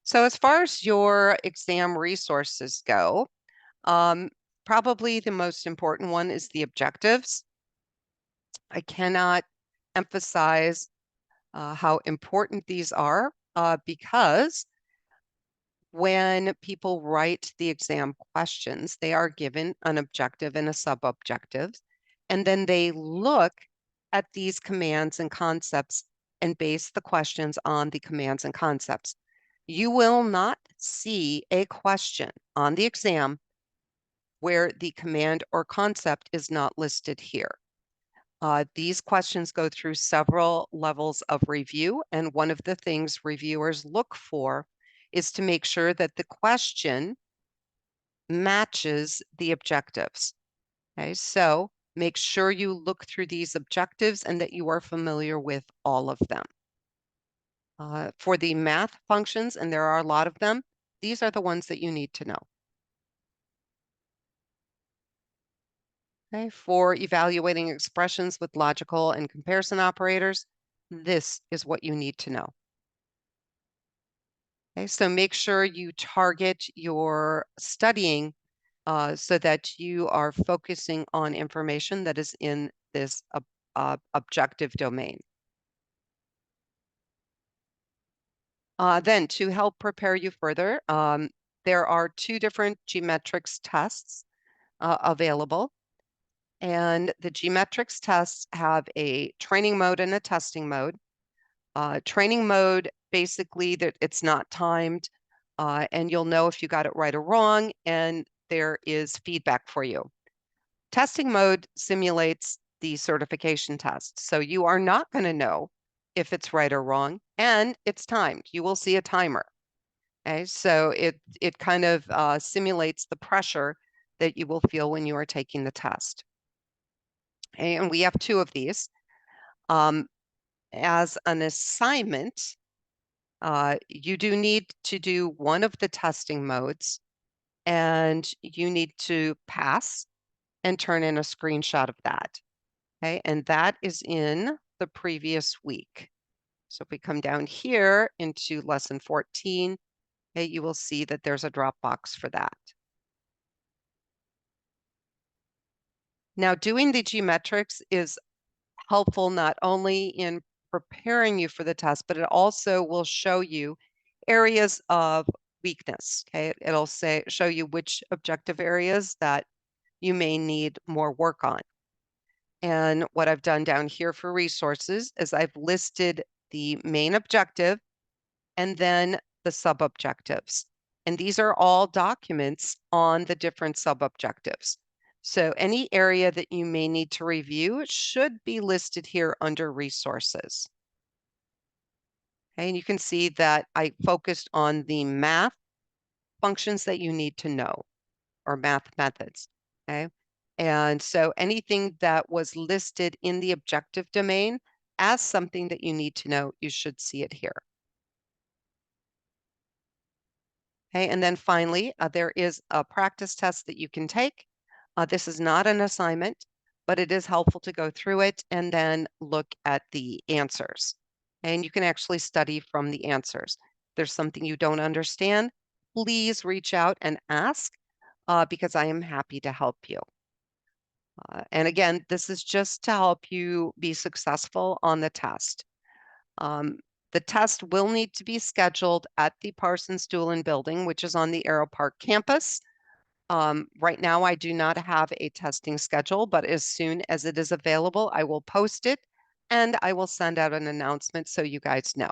So as far as your exam resources go, um, probably the most important one is the objectives. I cannot emphasize how important these are because when people write the exam questions, they are given an objective and a sub-objective, and then they look at these commands and concepts and base the questions on the commands and concepts. You will not see a question on the exam where the command or concept is not listed here. These questions go through several levels of review, and one of the things reviewers look for is to make sure that the question matches the objectives. Okay, so make sure you look through these objectives and that you are familiar with all of them. For the math functions, and there are a lot of them, these are the ones that you need to know. Okay, for evaluating expressions with logical and comparison operators, this is what you need to know. Okay, so make sure you target your studying so that you are focusing on information that is in this objective domain. Then to help prepare you further, there are two different geometrics tests available. And the geometrics tests have a training mode and a testing mode. Training mode, basically, that it's not timed, and you'll know if you got it right or wrong, and there is feedback for you. Testing mode simulates the certification test, so you are not going to know if it's right or wrong, and it's timed. You will see a timer. Okay, so it kind of simulates the pressure that you will feel when you are taking the test. Okay, and we have two of these. As an assignment, you do need to do one of the testing modes, and you need to pass and turn in a screenshot of that. Okay, and that is in the previous week. So if we come down here into lesson 14, okay, you will see that there's a drop box for that. Now, doing the geometrics is helpful not only in preparing you for the test, but it also will show you areas of weakness. Okay, it'll show you which objective areas that you may need more work on. And what I've done down here for resources is I've listed the main objective and then the sub-objectives. And these are all documents on the different sub-objectives. So any area that you may need to review should be listed here under resources. Okay, and you can see that I focused on the math functions that you need to know, or math methods. Okay, and so anything that was listed in the objective domain as something that you need to know, you should see it here. Okay, and then finally, there is a practice test that you can take. This is not an assignment, but it is helpful to go through it and then look at the answers. And you can actually study from the answers. If there's something you don't understand, please reach out and ask because I am happy to help you. And again, this is just to help you be successful on the test. The test will need to be scheduled at the Parsons Doolin building, which is on the Aero Park campus. Right now, I do not have a testing schedule, but as soon as it is available, I will post it and I will send out an announcement so you guys know.